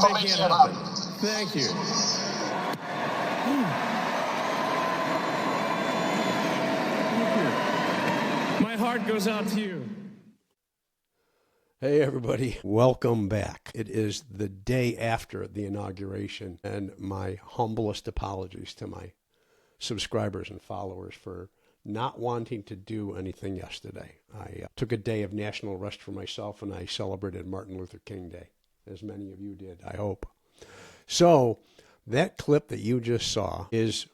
for making it happen. Thank you. My heart goes out to you. Hey, everybody. Welcome back. It is the day after the inauguration, and my humblest apologies to my subscribers and followers for not wanting to do anything yesterday. I took a day of national rest for myself, and I celebrated Martin Luther King Day, as many of you did, I hope. So that clip that you just saw it's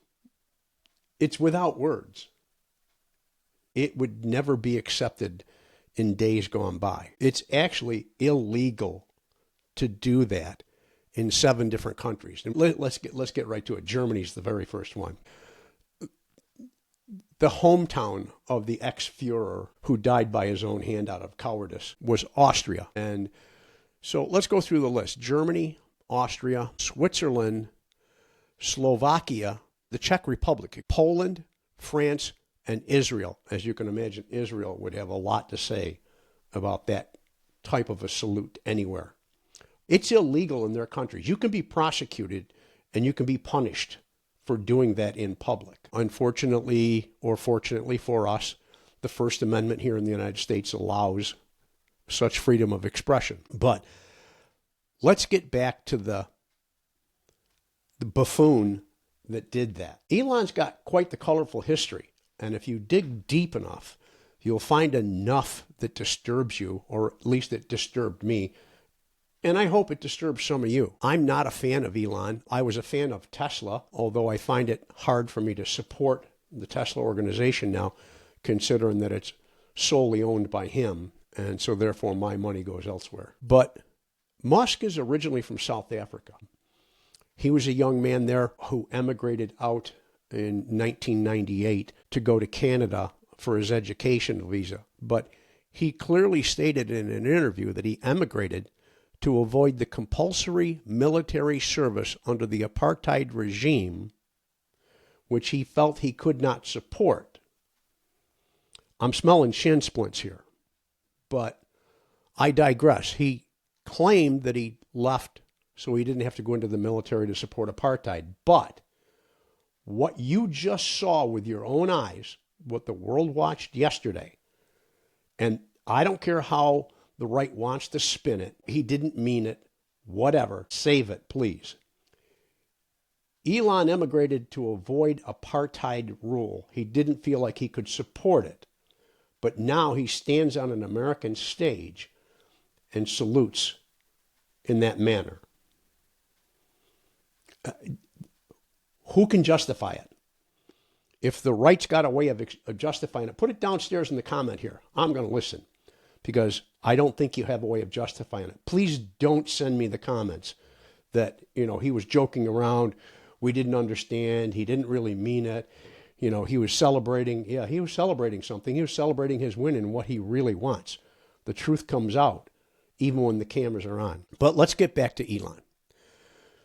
without words. It would never be accepted in days gone by. It's actually illegal to do that in 7 different countries. And let's get right to it. Germany's the very first one. The hometown of the ex-Führer who died by his own hand out of cowardice was Austria. And so let's go through the list. Germany, Austria, Switzerland, Slovakia, the Czech Republic, Poland, France, and Israel. As you can imagine, Israel would have a lot to say about that type of a salute anywhere. It's illegal in their countries. You can be prosecuted and you can be punished for doing that in public. Unfortunately, or fortunately for us, the First Amendment here in the United States allows such freedom of expression. But let's get back to the buffoon that did that. Elon's got quite the colorful history. And if you dig deep enough, you'll find enough that disturbs you, or at least it disturbed me. And I hope it disturbs some of you. I'm not a fan of Elon. I was a fan of Tesla, although I find it hard for me to support the Tesla organization now, considering that it's solely owned by him. And so therefore my money goes elsewhere. But Musk is originally from South Africa. He was a young man there who emigrated out in 1998 to go to Canada for his educational visa. But he clearly stated in an interview that he emigrated to avoid the compulsory military service under the apartheid regime, which he felt he could not support. I'm smelling shin splints here, but I digress. He claimed that he left so he didn't have to go into the military to support apartheid. But what you just saw with your own eyes, what the world watched yesterday, and I don't care how the right wants to spin it, he didn't mean it, whatever, save it, please. Elon emigrated to avoid apartheid rule. He didn't feel like he could support it. But now he stands on an American stage and salutes in that manner. Who can justify it? If the right's got a way of justifying it, put it downstairs in the comment here. I'm going to listen because I don't think you have a way of justifying it. Please don't send me the comments that, he was joking around. We didn't understand. He didn't really mean it. He was celebrating. Yeah, he was celebrating something. He was celebrating his win and what he really wants. The truth comes out even when the cameras are on. But let's get back to Elon.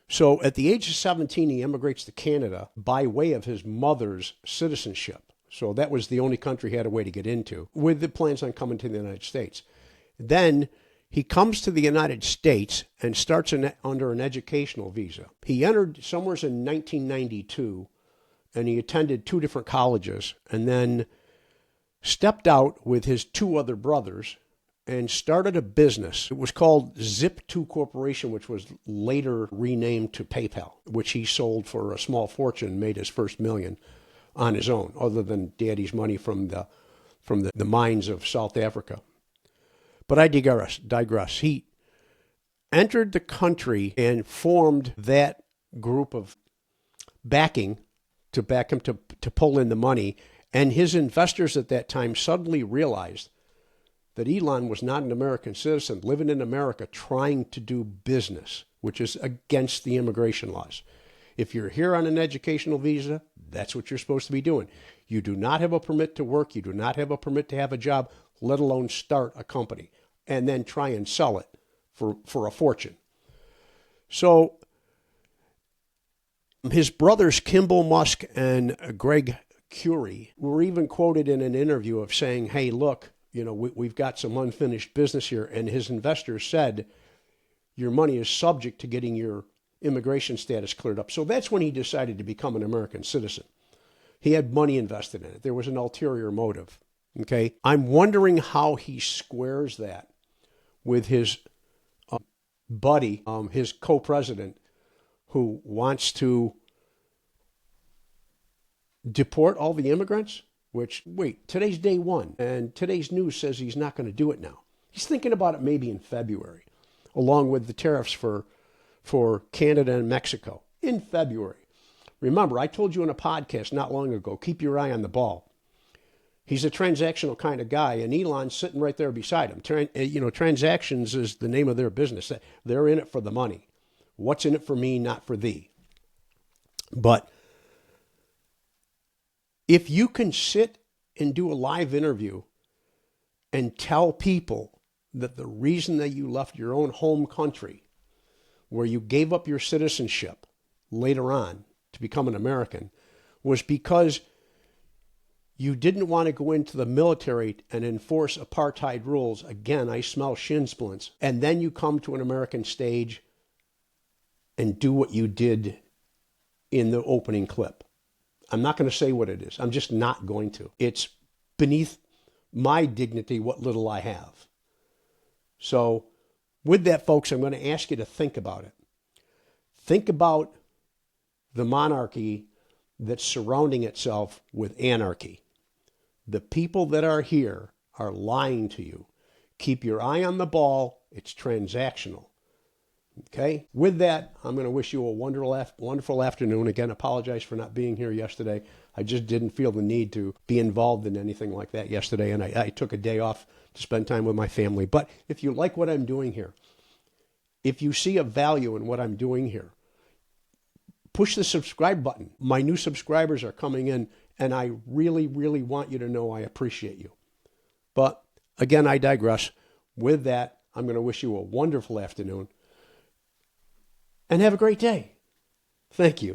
So at the age of 17, he immigrates to Canada by way of his mother's citizenship. So that was the only country he had a way to get into, with the plans on coming to the United States. Then he comes to the United States and starts under an educational visa. He entered somewhere in 1992, and he attended 2 different colleges, and then stepped out with his 2 other brothers and started a business. It was called Zip2 Corporation, which was later renamed to PayPal, which he sold for a small fortune, made his first $1 million on his own, other than daddy's money from the mines of South Africa. But I digress. He entered the country and formed that group of backing to back him to pull in the money. And his investors at that time suddenly realized that Elon was not an American citizen living in America trying to do business, which is against the immigration laws. If you're here on an educational visa, that's what you're supposed to be doing. You do not have a permit to work. You do not have a permit to have a job, let alone start a company and then try and sell it for a fortune. So his brothers, Kimball Musk and Greg Curie, were even quoted in an interview of saying, hey, look, we've got some unfinished business here. And his investors said, your money is subject to getting your immigration status cleared up. So that's when he decided to become an American citizen. He had money invested in it. There was an ulterior motive. Okay. I'm wondering how he squares that with his buddy, his co-president, who wants to deport all the immigrants, which, wait, today's day one, and today's news says he's not going to do it now. He's thinking about it maybe in February, along with the tariffs for Canada and Mexico in February. Remember, I told you in a podcast not long ago, keep your eye on the ball. He's a transactional kind of guy, and Elon's sitting right there beside him. Transactions is the name of their business. They're in it for the money. What's in it for me, not for thee? But if you can sit and do a live interview and tell people that the reason that you left your own home country, where you gave up your citizenship later on to become an American, was because you didn't want to go into the military and enforce apartheid rules. Again, I smell shin splints. And then you come to an American stage and do what you did in the opening clip. I'm not going to say what it is. I'm just not going to. It's beneath my dignity what little I have. So with that, folks, I'm going to ask you to think about it. Think about the monarchy that's surrounding itself with anarchy. The people that are here are lying to you. Keep your eye on the ball. It's transactional. Okay? With that, I'm going to wish you a wonderful afternoon. Again, apologize for not being here yesterday. I just didn't feel the need to be involved in anything like that yesterday, and I took a day off to spend time with my family. But if you like what I'm doing here, if you see a value in what I'm doing here, push the subscribe button. My new subscribers are coming in, and I really, really want you to know I appreciate you. But again, I digress. With that, I'm going to wish you a wonderful afternoon and have a great day. Thank you.